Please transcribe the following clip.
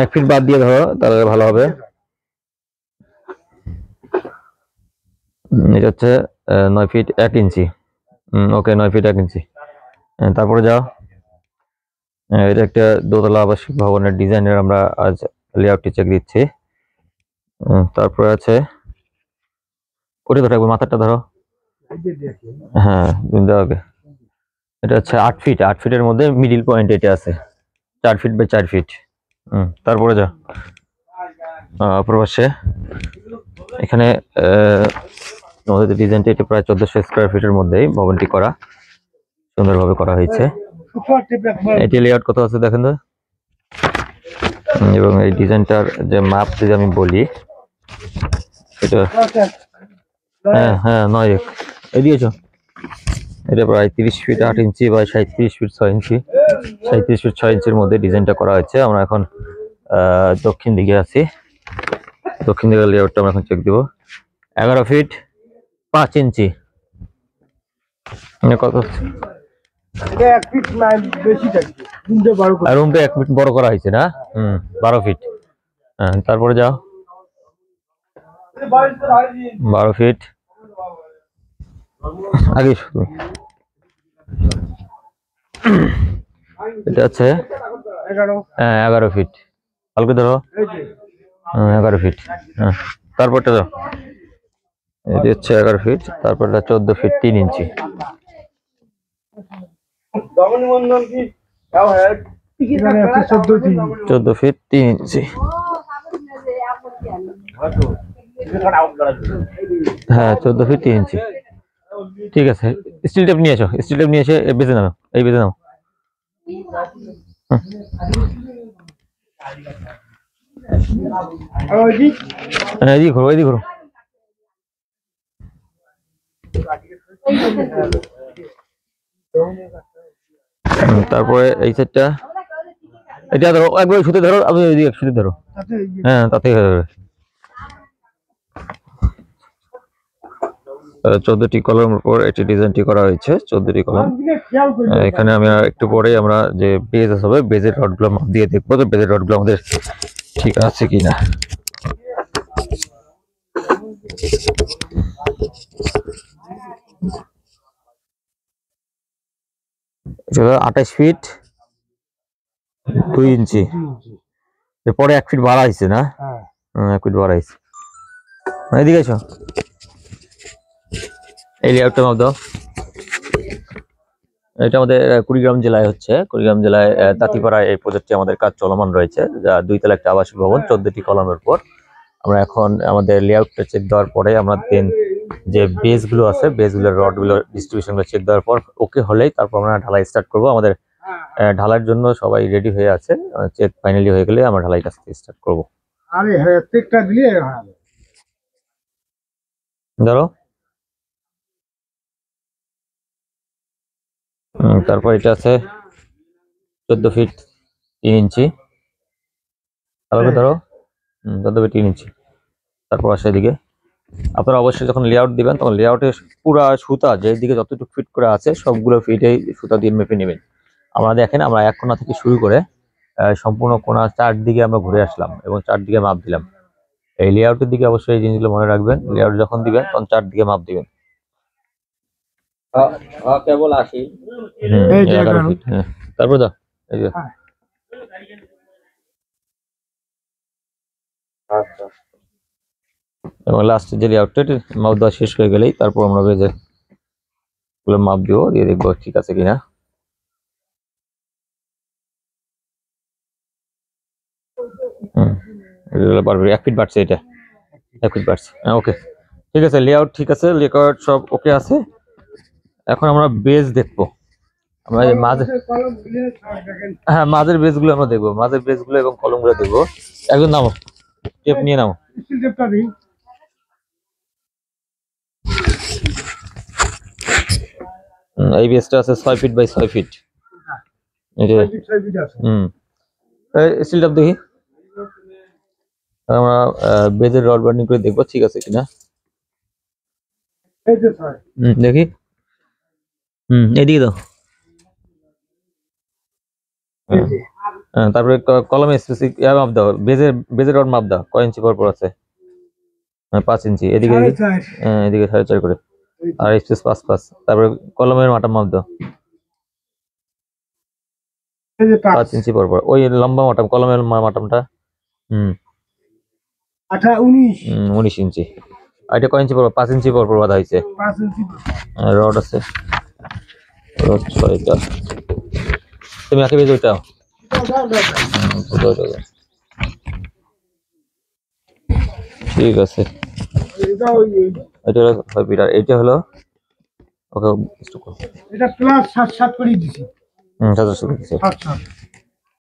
1 fit বাদ দিয়ে ধরো তাহলে ভালো হবে। এটা হচ্ছে 9 ফিট 1 ইঞ্চি। ওকে 9 ফিট 1 ইঞ্চি। তারপরে যাও, এটা একটা দোতলা আবাসিক ভবনের ডিজাইনের আমরা আজ লেআউটটি চেক দিচ্ছি। তারপরে আছে ওটা ধরো, একবার মাথাটা ধরো। হ্যাঁ ওকে, এটা হচ্ছে 8 ফিট, 8 ফিটের মধ্যে মিডিল পয়েন্ট এটা আছে 4 ফিট বাই 4 ফিট। তারপরে যাও প্রবাসে, এখানে আমাদের ডিজাইনটা এটা প্রায় 1400 স্কোয়ার ফিটের মধ্যেই ভবনটি করা, সুন্দরভাবে করা হয়েছে। এটি লেআউট কত আছে দেখেন তো। এবং এই ডিজাইনটার যে মাপ যদি আমি বলি, এটা হ্যাঁ 9 এই দিয়েছো, এটা প্রায় 30 ফিট 8 ইঞ্চি বা 37 ফিট 6 ইঞ্চি, 37 ফিট 6 ইঞ্চির মধ্যে ডিজাইনটা করা হয়েছে। আমরা এখন দক্ষিণ দিকে আছি, দক্ষিণ দিকের লেআউটটা আমরা এখন চেক দিব। 11 ফিট 5 ইঞ্চি কত, রুমটা 1 ফিট বড় করা হয়েছে না। 12 ফিট। তারপরে যাও 12 ফিট আগে শুধু, এটা আছে 11 ফিট, কালকে ধরো 11 ফিট। তারপরটা ধরো, এটা হচ্ছে 11 ফিট, তারপরটা 14 ফিট 3 ইঞ্চি। 14 ফিট 3 ইঞ্চি। হ্যাঁ 14 ফিট 3 ইঞ্চি। ঠিক আছে, স্টিল টেপ নিয়ে এসো, স্টিল টেপ নিয়ে এসে বেঁধে নাও, এই বেঁধে নাও। এদিকে ঘোরো, এদিকে ঘোরো। তারপরে এই সাইডটা, এটা ধরো একবার সুতে ধরো, আমি এদিকে সুতে ধরো। হ্যাঁ তাতেই হয়ে যাবে। 14টি কলমের উপর এটি ডিজাইনটি করা হয়েছে, 14টি কলম। এখানে আমি একটু পরে আমরা যে বেজ হবে, বেজের রডগুলো মাপ দিয়ে দেখবো তো বেজের রডগুলো আমাদের ঠিক আছে কিনা। এটা 28 ফিট 2 ইঞ্চি, এরপরে 1 ফিট বাড়া হয়েছে না। 1 ফিট বাড়া হয়েছে। এদিকে এসো, এই লেআউটটা মাপ দাও। এটা আমাদের কুড়িগ্রাম জেলায় হচ্ছে, কুড়িগ্রাম জেলায় তাঁতিপাড়ায় এই প্রজেক্টটি আমাদের কাজ চলমান রয়েছে, যা 2 তলা একটা আবাসিক ভবন, 14টি কলমের উপর। আমরা এখন আমাদের লেআউটটা চেক দেওয়ার পরে আমরা যে বেসগুলো আছে, বেসগুলোর রডগুলো ডিস্ট্রিবিউশনগুলো চেক দেওয়ার পর ওকে হলেই তারপর আমরা ঢালাই স্টার্ট করব। আমাদের ঢালাইয়ের জন্য সবাই রেডি হয়ে আছে, চেক ফাইনালি হয়ে গেলে আমরা ঢালাই কাজ স্টার্ট করব। আরে হ্যাঁ চেকটা দিলে ধরো। তারপর এটা আছে 14 ফিট 3 ইঞ্চি, তাহলে ধরো 14 ফিট 3 ইঞ্চি। তারপর আসে এদিকে, আপনারা অবশ্যই যখন লেআউট দিবেন তখন লেআউটের পুরা সুতা যেদিকে যতটুকু ফিট করে আছে সবগুলো ফিটেই সুতা দিয়ে মেপে নেবেন। আমরা দেখেন, আমরা এক কোণা থেকে শুরু করে সম্পূর্ণ কোণা 4 দিকে আমরা ঘুরে আসলাম এবং 4 দিকে মাপ দিলাম। এই লেআউটের দিকে অবশ্যই এই জিনিসগুলো মনে রাখবেন, লেআউট যখন দিবেন তখন 4 দিকে মাপ দিবেন। কেবল 80 ফিট। হ্যাঁ তারপর দাও, এই যে আচ্ছা। এবং লাস্টে যে লেআউটটা মাপ দেওয়া শেষ হয়ে গেলেই তারপর আমরা বেজে গুলো মাপ দিব, দিয়ে দেখবো ঠিক আছে কিনা। পারবে 1 ফিট বাড়ছে, এটা 1 ফিট বাড়ছে। ওকে ঠিক আছে, লেআউট ঠিক আছে, লেআউট সব ওকে আছে। এখন আমরা বেজ দেখবো, আমরা মাঝে, হ্যাঁ মাঝের বেজগুলো আমরা দেখবো, মাঝের বেজগুলো এবং কলমগুলো দেখবো। একজন নামো, টেপ নিয়ে নামো। এই বেজটা আছে 6 feet by 6 feet. Steel tape দেখি, আমরা বেজের রড বার্নিং করে দেখবো ঠিক আছে কিনা। দেখি, এদিকে দাও। তারপরে কলমে স্পেসিফিক মাপ দাও, বেজের রড মাপ দাও, কয় ইঞ্চি পর পর আছে? 5 ইঞ্চি। এদিকে এদিকে 4.5 করে, আর স্পেস 5 তারপরে কলমের মাপ দাও 5 ইঞ্চি পর পর, ওই লম্বা মাটাম কলমের মাটামটা 19 ইঞ্চি। আর এটা কয় ইঞ্চি পর? 5 ইঞ্চি পর পর বাঁধা হয়েছে। রড আছে, রড 6টা। তুমি আগে বেজে ওইটা ঠিক আছে। এটা হলো 6 ফিট, আর এটা হলো ওকে এটা প্লাস 7 করে দিছি। 700 করে দিছে।